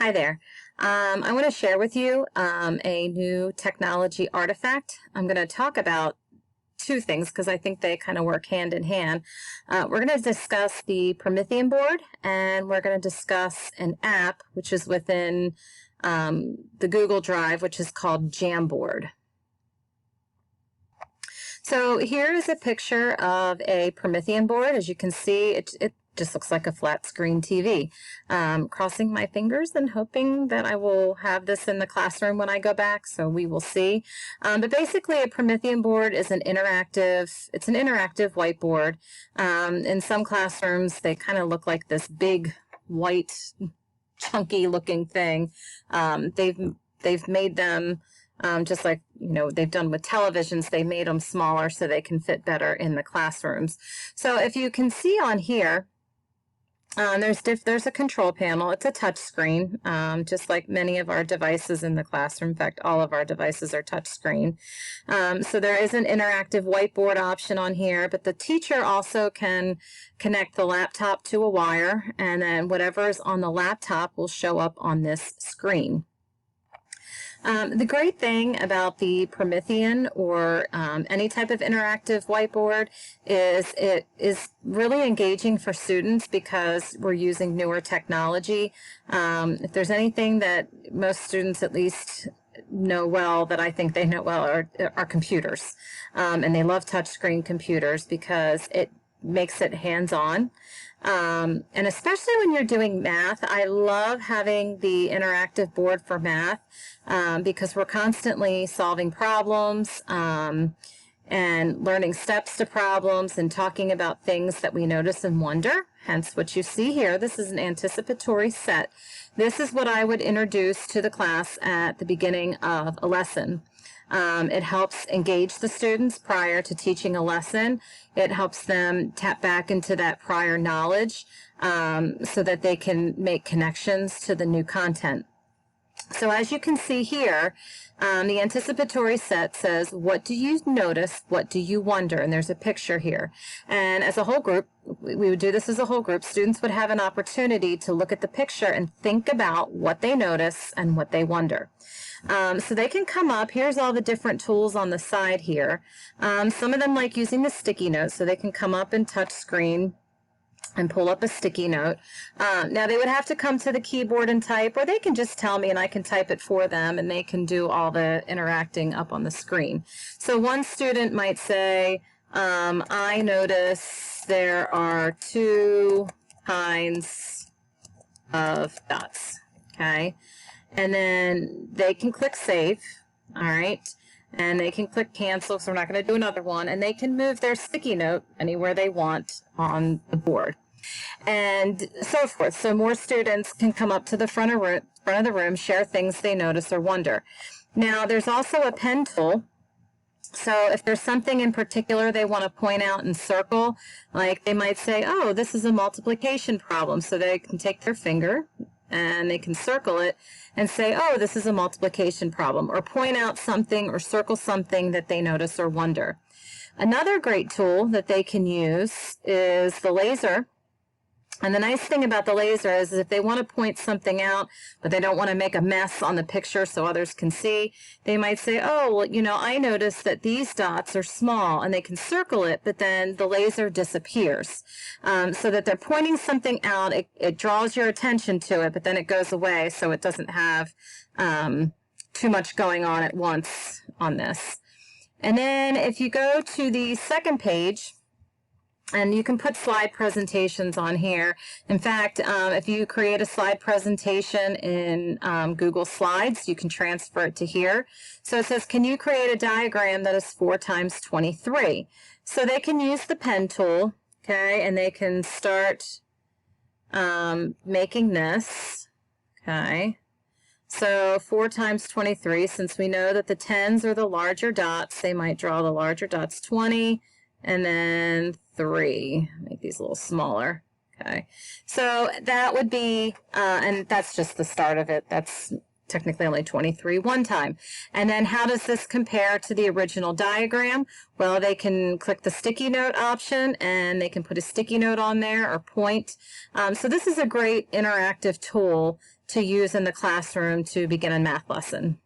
Hi there. I want to share with you a new technology artifact. I'm going to talk about two things because I think they kind of work hand in hand. We're going to discuss the Promethean board, and we're going to discuss an app which is within the Google Drive, which is called Jamboard. So here is a picture of a Promethean board. As you can see, it just looks like a flat screen TV. Crossing my fingers and hoping that I will have this in the classroom when I go back, so we will see. But basically, a Promethean board is an interactive whiteboard. In some classrooms, they kind of look like this big, white, chunky looking thing. They've made them just like, they've done with televisions, they made them smaller so they can fit better in the classrooms. So if you can see on here, there's a control panel. It's a touch screen, just like many of our devices in the classroom. In fact, all of our devices are touch screen. So there is an interactive whiteboard option on here, but the teacher also can connect the laptop to a wire, and then whatever is on the laptop will show up on this screen. The great thing about the Promethean or any type of interactive whiteboard is it is really engaging for students because we're using newer technology. If there's anything that most students at least know well, that I think they know well, are computers. And they love touchscreen computers because it makes it hands-on. And especially when you're doing math, I love having the interactive board for math because we're constantly solving problems and learning steps to problems and talking about things that we notice and wonder. Hence what you see here. This is an anticipatory set. This is what I would introduce to the class at the beginning of a lesson. It helps engage the students prior to teaching a lesson. It helps them tap back into that prior knowledge so that they can make connections to the new content. So as you can see here, the anticipatory set says, what do you notice? What do you wonder? And there's a picture here. And as a whole group, we would do this as a whole group. Students would have an opportunity to look at the picture and think about what they notice and what they wonder. So they can come up. Here's all the different tools on the side here. Some of them like using the sticky notes, so they can come up and touch screen and pull up a sticky note. Now they would have to come to the keyboard and type, or they can just tell me and I can type it for them and they can do all the interacting up on the screen. So one student might say, I notice there are two kinds of dots, okay? And then they can click save, all right? And they can click cancel, so we're not going to do another one. And they can move their sticky note anywhere they want on the board. And so forth. So more students can come up to the front of the room, share things they notice or wonder. Now, there's also a pen tool. So if there's something in particular they want to point out and circle, like they might say, oh, this is a multiplication problem. So they can take their finger and they can circle it and say, oh, this is a multiplication problem, or point out something or circle something that they notice or wonder. Another great tool that they can use is the laser. And the nice thing about the laser is if they want to point something out, but they don't want to make a mess on the picture so others can see, they might say, oh, well, I noticed that these dots are small, and they can circle it, but then the laser disappears. So that they're pointing something out, it draws your attention to it, but then it goes away, so it doesn't have too much going on at once on this. And then if you go to the second page, and you can put slide presentations on here. In fact, if you create a slide presentation in Google Slides, you can transfer it to here. So it says, can you create a diagram that is 4 times 23? So they can use the pen tool, okay, and they can start making this, okay. So 4 times 23, since we know that the 10s are the larger dots, they might draw the larger dots, 20, and then 3. Make these a little smaller. Okay. So that would be, and that's just the start of it. That's technically only 23 one time. And then how does this compare to the original diagram? Well, they can click the sticky note option and they can put a sticky note on there or point. So this is a great interactive tool to use in the classroom to begin a math lesson.